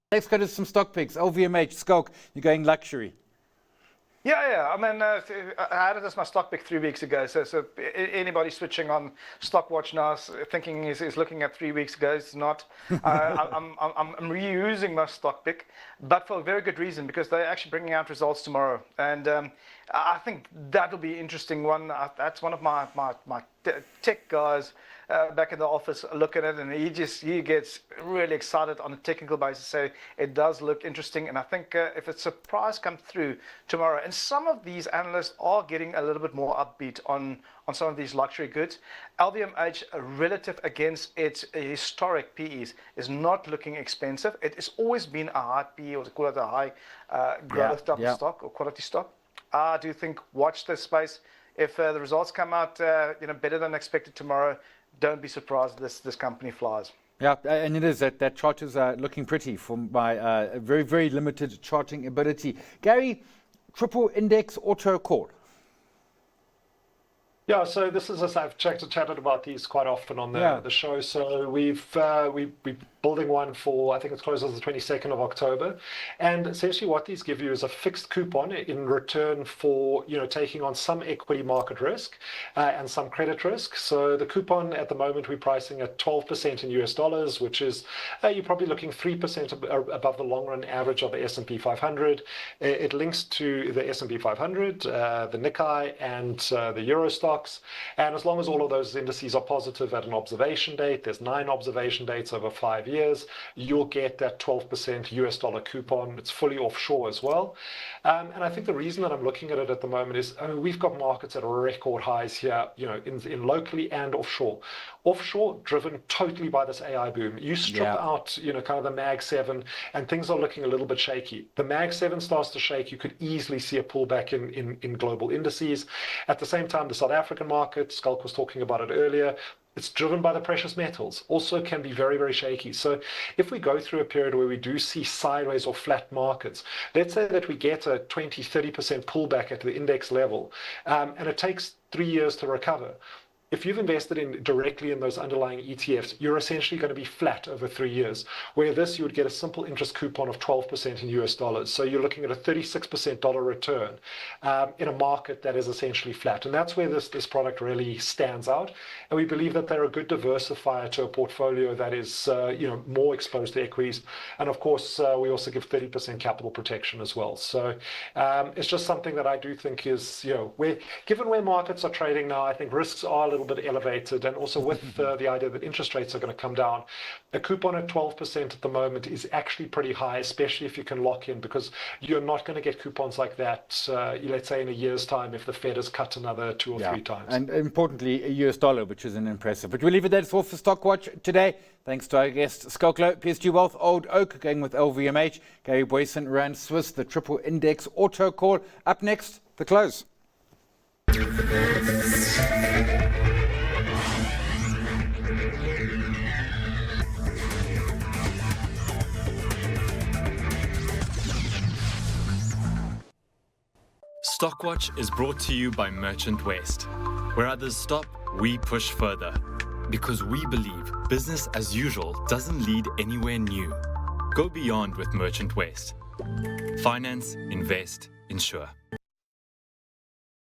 Let's go to some stock picks. LVMH, Schalk, you're going luxury. Yeah. I mean, I had it as my stock pick 3 weeks ago. So anybody switching on Stockwatch now thinking is looking at 3 weeks ago. It's not. I'm reusing my stock pick, but for a very good reason, because they're actually bringing out results tomorrow, and I think that'll be an interesting one. That's one of my tech guys back in the office looking at it, and he gets really excited on a technical basis. So it does look interesting, and I think if a surprise comes through tomorrow, and some of these analysts are getting a little bit more upbeat on some of these luxury goods. LVMH, relative against its historic PEs, is not looking expensive. It has always been a high PE, or call it a high growth type of stock or quality stock. I do think watch this space. If the results come out better than expected tomorrow, don't be surprised this company flies. Yeah, and it is that chart is looking pretty from my very, very limited charting ability. Gary, Triple Index Autocall. Yeah, so this is, as I've chatted about these quite often on the show. So we're building one for, I think it's closes the 22nd of October. And essentially what these give you is a fixed coupon in return for, taking on some equity market risk and some credit risk. So the coupon at the moment we're pricing at 12% in US dollars, which is, you're probably looking 3% above the long run average of the S&P 500. It links to the S&P 500, the Nikkei, and the Euro stocks. And as long as all of those indices are positive at an observation date, there's 9 observation dates over 5 years, you'll get that 12% US dollar coupon. It's fully offshore as well. And I think the reason that I'm looking at it at the moment is, we've got markets at record highs here, in locally and offshore. Offshore driven totally by this AI boom. You strip out, kind of the Mag 7, and things are looking a little bit shaky. The Mag 7 starts to shake, you could easily see a pullback in global indices. At the same time, the South African market, Schalk was talking about it earlier, it's driven by the precious metals, also can be very, very shaky. So if we go through a period where we do see sideways or flat markets, let's say that we get a 20-30% pullback at the index level, and it takes 3 years to recover. If you've invested directly in those underlying ETFs, you're essentially going to be flat over 3 years, where this you would get a simple interest coupon of 12% in US dollars. So you're looking at a 36% dollar return in a market that is essentially flat. And that's where this product really stands out. And we believe that they're a good diversifier to a portfolio that is more exposed to equities. And of course, we also give 30% capital protection as well. So it's just something that I do think is, given where markets are trading now, I think risks are a little bit elevated, and also with the idea that interest rates are going to come down, a coupon at 12% at the moment is actually pretty high, especially if you can lock in, because you're not going to get coupons like that, let's say in a year's time, if the Fed has cut another 2 or 3 times. And importantly, a US dollar, which is an impressive. But we'll leave it there. It's all for Stockwatch today. Thanks to our guest, Schalk Louw, PSG Wealth Old Oak, going with LVMH. Gary Booysen, Rand Swiss, the Triple Index Autocall. Up next, the close. Stockwatch is brought to you by Merchant West. Where others stop, we push further. Because we believe business as usual doesn't lead anywhere new. Go beyond with Merchant West. Finance, invest, insure.